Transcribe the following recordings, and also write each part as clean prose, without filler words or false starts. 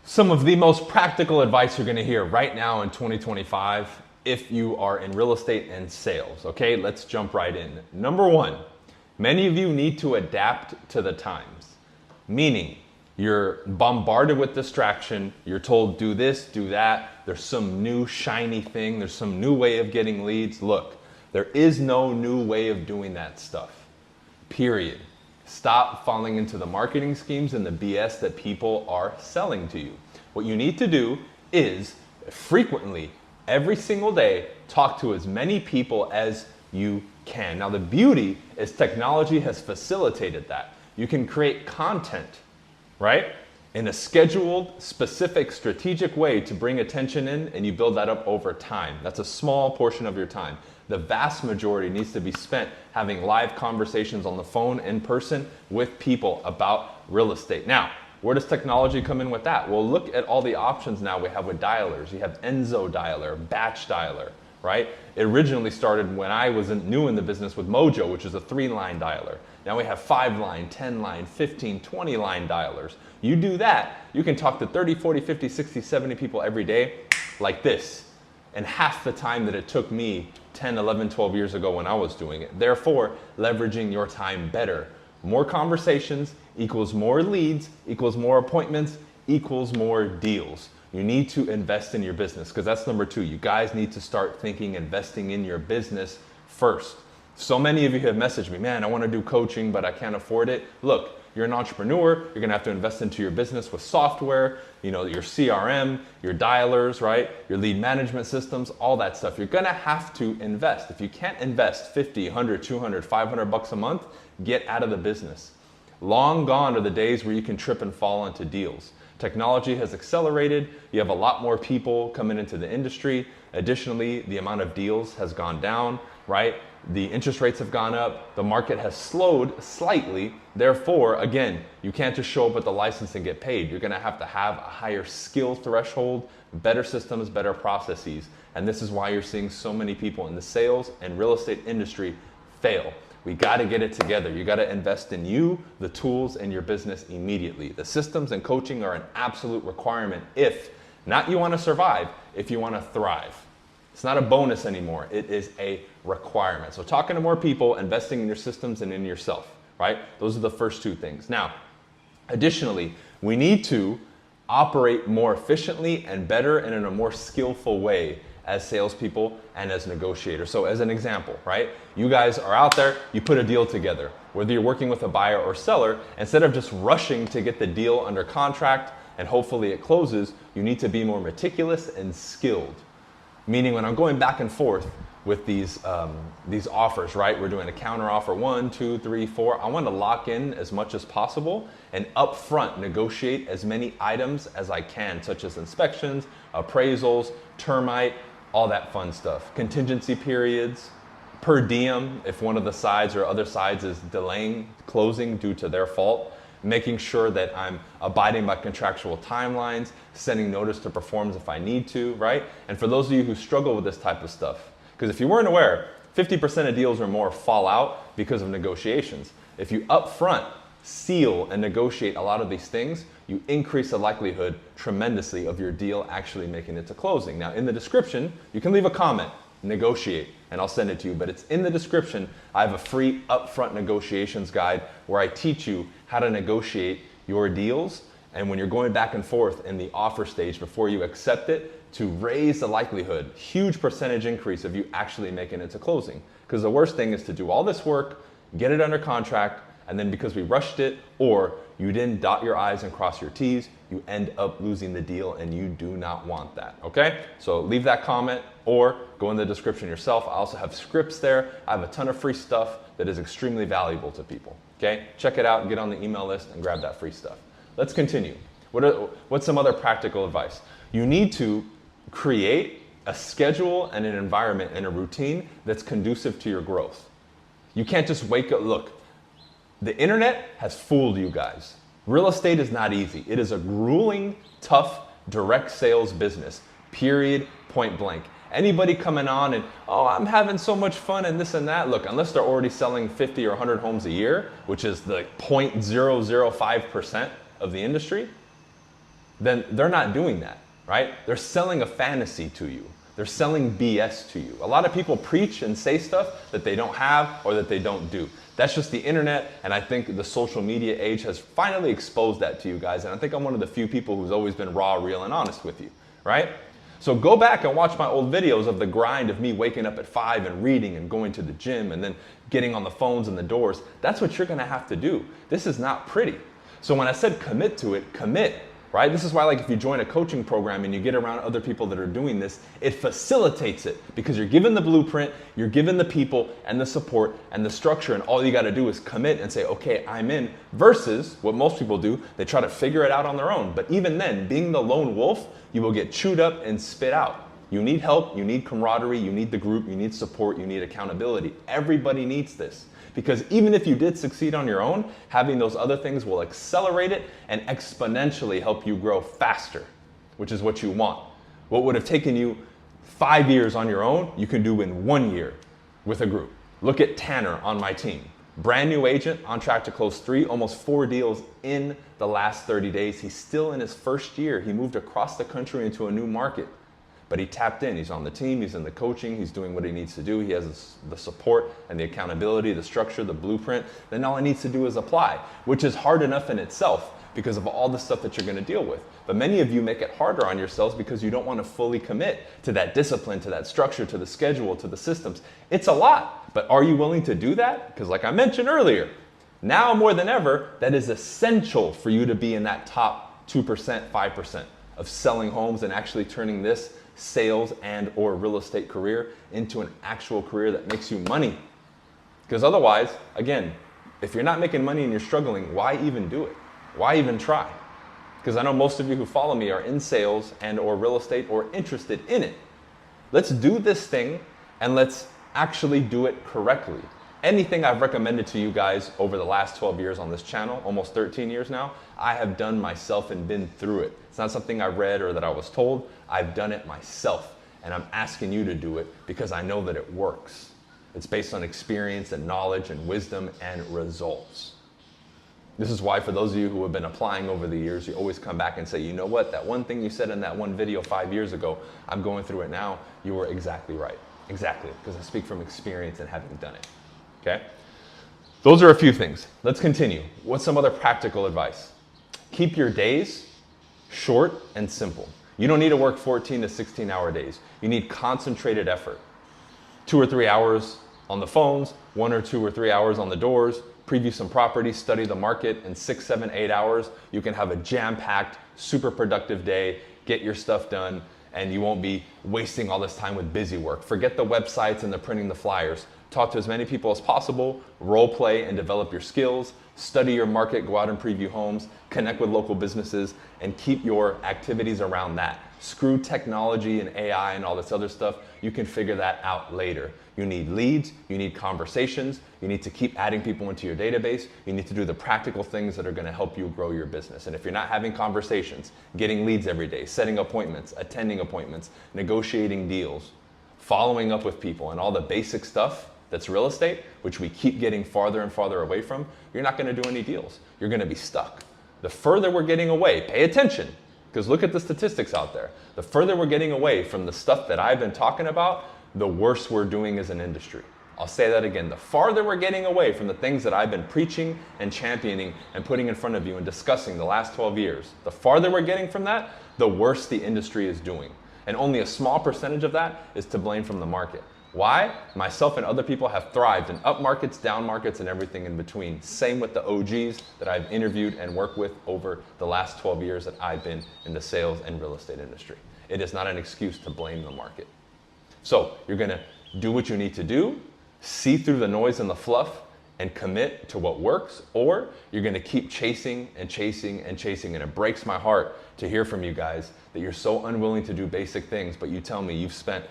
Some of the most practical advice you're gonna hear right now in 2025 if you are in real estate and sales. Okay, let's jump right in. Number one, many of you need to adapt to the times. Meaning, you're bombarded with distraction, you're told do this, do that, there's some new shiny thing, there's some new way of getting leads. Look, there is no new way of doing that stuff, period. Stop falling into the marketing schemes and the BS that people are selling to you. What you need to do is frequently, every single day, talk to as many people as you can. Now the beauty is technology has facilitated that. You can create content, right? In a scheduled, specific, strategic way to bring attention in, and you build that up over time. That's a small portion of your time. The vast majority needs to be spent having live conversations on the phone, in person, with people about real estate. Now, where does technology come in with that? Well, look at all the options now we have with dialers. You have Enzo dialer, batch dialer, right? It originally started when I was new in the business with Mojo, which is a 3-line dialer. Now we have 5-line, 10-line, 15, 20-line dialers. You do that, you can talk to 30, 40, 50, 60, 70 people every day like this. And half the time that it took me 10, 11, 12 years ago when I was doing it. Therefore, leveraging your time better. More conversations equals more leads, equals more appointments, equals more deals. You need to invest in your business because that's number two. You guys need to start thinking investing in your business first. So many of you have messaged me, man, I want to do coaching, but I can't afford it. Look, you're an entrepreneur, you're gonna have to invest into your business with software, you know, your CRM, your dialers, right? Your lead management systems, all that stuff. You're gonna have to invest. If you can't invest 50, 100, 200, 500 bucks a month, get out of the business. Long gone are the days where you can trip and fall into deals. Technology has accelerated. You have a lot more people coming into the industry. Additionally, the amount of deals has gone down, right? The interest rates have gone up. The market has slowed slightly. Therefore, again, you can't just show up with the license and get paid. You're gonna have to have a higher skill threshold, better systems, better processes. And this is why you're seeing so many people in the sales and real estate industry fail. We gotta get it together. You gotta invest in you, the tools, and your business immediately. The systems and coaching are an absolute requirement if, not you wanna survive, if you wanna thrive. It's not a bonus anymore, it is a requirement. So talking to more people, investing in your systems and in yourself, right? Those are the first two things. Now, additionally, we need to operate more efficiently and better and in a more skillful way as salespeople and as negotiators. So as an example, right? You guys are out there, you put a deal together. Whether you're working with a buyer or seller, instead of just rushing to get the deal under contract and hopefully it closes, you need to be more meticulous and skilled. Meaning when I'm going back and forth with these offers, right? We're doing a counter offer 1, 2, 3, 4. I want to lock in as much as possible and upfront negotiate as many items as I can, such as inspections, appraisals, termite, all that fun stuff. Contingency periods, per diem if one of the sides or other sides is delaying closing due to their fault. Making sure that I'm abiding by contractual timelines, sending notice to performs if I need to, right? And for those of you who struggle with this type of stuff, because if you weren't aware, 50% of deals or more fall out because of negotiations. If you upfront seal and negotiate a lot of these things, you increase the likelihood tremendously of your deal actually making it to closing. Now in the description, you can leave a comment, negotiate, and I'll send it to you, but it's in the description. I have a free upfront negotiations guide where I teach you how to negotiate your deals and when you're going back and forth in the offer stage before you accept it to raise the likelihood, huge percentage increase of you actually making it to closing. Because the worst thing is to do all this work, get it under contract, and then because we rushed it or you didn't dot your I's and cross your T's, you end up losing the deal and you do not want that, okay? So leave that comment or go in the description yourself. I also have scripts there. I have a ton of free stuff that is extremely valuable to people, okay? Check it out and get on the email list and grab that free stuff. Let's continue. What's some other practical advice? You need to create a schedule and an environment and a routine that's conducive to your growth. You can't just wake up, look, the internet has fooled you guys. Real estate is not easy. It is a grueling, tough, direct sales business, period, point blank. Anybody coming on and, oh, I'm having so much fun and this and that. Look, unless they're already selling 50 or 100 homes a year, which is the 0.005% of the industry, then they're not doing that, right? They're selling a fantasy to you. They're selling BS to you. A lot of people preach and say stuff that they don't have or that they don't do. That's just the internet, and I think the social media age has finally exposed that to you guys, and I think I'm one of the few people who's always been raw, real, and honest with you, right? So go back and watch my old videos of the grind of me waking up at 5 and reading and going to the gym and then getting on the phones and the doors. That's what you're gonna have to do. This is not pretty. So when I said commit to it, commit. Right? This is why, like, if you join a coaching program and you get around other people that are doing this, it facilitates it because you're given the blueprint, you're given the people and the support and the structure, and all you got to do is commit and say, okay, I'm in, versus what most people do, they try to figure it out on their own. But even then, being the lone wolf, you will get chewed up and spit out. You need help, you need camaraderie, you need the group, you need support, you need accountability. Everybody needs this. Because even if you did succeed on your own, having those other things will accelerate it and exponentially help you grow faster, which is what you want. What would have taken you 5 years on your own, you can do in 1 year with a group. Look at Tanner on my team. Brand new agent, on track to close 3, almost 4 deals in the last 30 days. He's still in his first year. He moved across the country into a new market. But he tapped in, he's on the team, he's in the coaching, he's doing what he needs to do, he has the support and the accountability, the structure, the blueprint. Then all he needs to do is apply, which is hard enough in itself because of all the stuff that you're gonna deal with. But many of you make it harder on yourselves because you don't wanna fully commit to that discipline, to that structure, to the schedule, to the systems. It's a lot, but are you willing to do that? Because like I mentioned earlier, now more than ever, that is essential for you to be in that top 2%, 5% of selling homes and actually turning this sales and or real estate career into an actual career that makes you money. Because otherwise, again, if you're not making money and you're struggling, why even do it? Why even try? Because I know most of you who follow me are in sales and or real estate or interested in it. Let's do this thing and let's actually do it correctly. Anything I've recommended to you guys over the last 12 years on this channel, almost 13 years now, I have done myself and been through it. It's not something I read or that I was told. I've done it myself, and I'm asking you to do it because I know that it works. It's based on experience and knowledge and wisdom and results. This is why for those of you who have been applying over the years, you always come back and say, you know what, that one thing you said in that one video 5 years ago, I'm going through it now, you were exactly right. Exactly, because I speak from experience and having done it. Okay? Those are a few things. Let's continue. What's some other practical advice? Keep your days short and simple. You don't need to work 14 to 16-hour days. You need concentrated effort. 2 or 3 hours on the phones, 1 or 2 or 3 hours on the doors, preview some properties, study the market. In 6, 7, 8 hours, you can have a jam-packed, super productive day, get your stuff done, and you won't be wasting all this time with busy work. Forget the websites and the printing the flyers. Talk to as many people as possible, role play and develop your skills, study your market, go out and preview homes, connect with local businesses, and keep your activities around that. Screw technology and AI and all this other stuff. You can figure that out later. You need leads, you need conversations, you need to keep adding people into your database, you need to do the practical things that are gonna help you grow your business. And if you're not having conversations, getting leads every day, setting appointments, attending appointments, negotiating deals, following up with people, and all the basic stuff that's real estate, which we keep getting farther and farther away from, you're not gonna do any deals. You're gonna be stuck. The further we're getting away, pay attention, because look at the statistics out there. The further we're getting away from the stuff that I've been talking about, the worse we're doing as an industry. I'll say that again. The farther we're getting away from the things that I've been preaching and championing and putting in front of you and discussing the last 12 years, the farther we're getting from that, the worse the industry is doing. And only a small percentage of that is to blame from the market. Why? Myself and other people have thrived in up markets, down markets, and everything in between. Same with the OGs that I've interviewed and worked with over the last 12 years that I've been in the sales and real estate industry. It is not an excuse to blame the market. So you're gonna do what you need to do, see through the noise and the fluff, and commit to what works, or you're gonna keep chasing and chasing and chasing. And it breaks my heart to hear from you guys that you're so unwilling to do basic things, but you tell me you've spent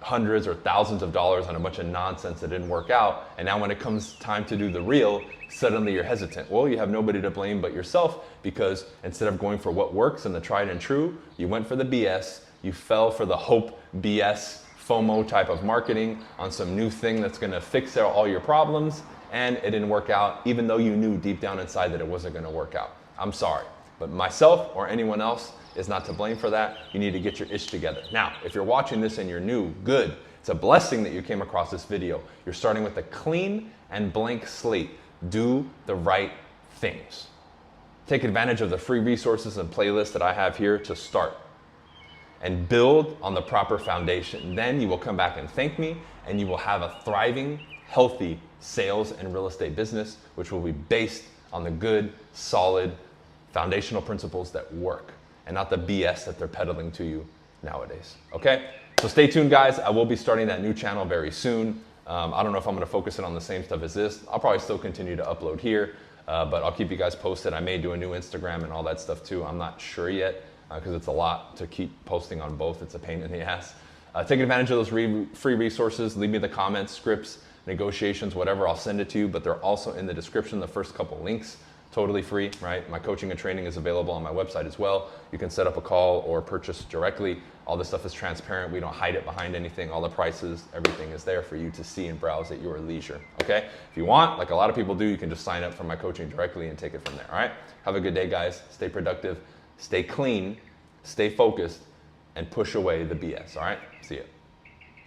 hundreds or thousands of dollars on a bunch of nonsense that didn't work out, and now when it comes time to do the real, suddenly you're hesitant. Well, you have nobody to blame but yourself, because instead of going for what works and the tried and true, you went for the BS, you fell for the hope BS, FOMO type of marketing on some new thing that's gonna fix all your problems, and it didn't work out, even though you knew deep down inside that it wasn't gonna work out. I'm sorry. But myself or anyone else is not to blame for that. You need to get your ish together. Now, if you're watching this and you're new, good. It's a blessing that you came across this video. You're starting with a clean and blank slate. Do the right things. Take advantage of the free resources and playlists that I have here to start and build on the proper foundation. Then you will come back and thank me, and you will have a thriving, healthy sales and real estate business, which will be based on the good, solid, foundational principles that work and not the BS that they're peddling to you nowadays. Okay? So stay tuned, guys. I will be starting that new channel very soon. I don't know if I'm going to focus it on the same stuff as this. I'll probably still continue to upload here, but I'll keep you guys posted. I may do a new Instagram and all that stuff too. I'm not sure yet because it's a lot to keep posting on both. It's a pain in the ass. Take advantage of those free resources. Leave me the comments, scripts, negotiations, whatever. I'll send it to you, but they're also in the description, the first couple links. Totally free, right? My coaching and training is available on my website as well. You can set up a call or purchase directly. All this stuff is transparent. We don't hide it behind anything. All the prices, everything is there for you to see and browse at your leisure, okay? If you want, like a lot of people do, you can just sign up for my coaching directly and take it from there, all right? Have a good day, guys. Stay productive, stay clean, stay focused, and push away the BS, all right? See ya.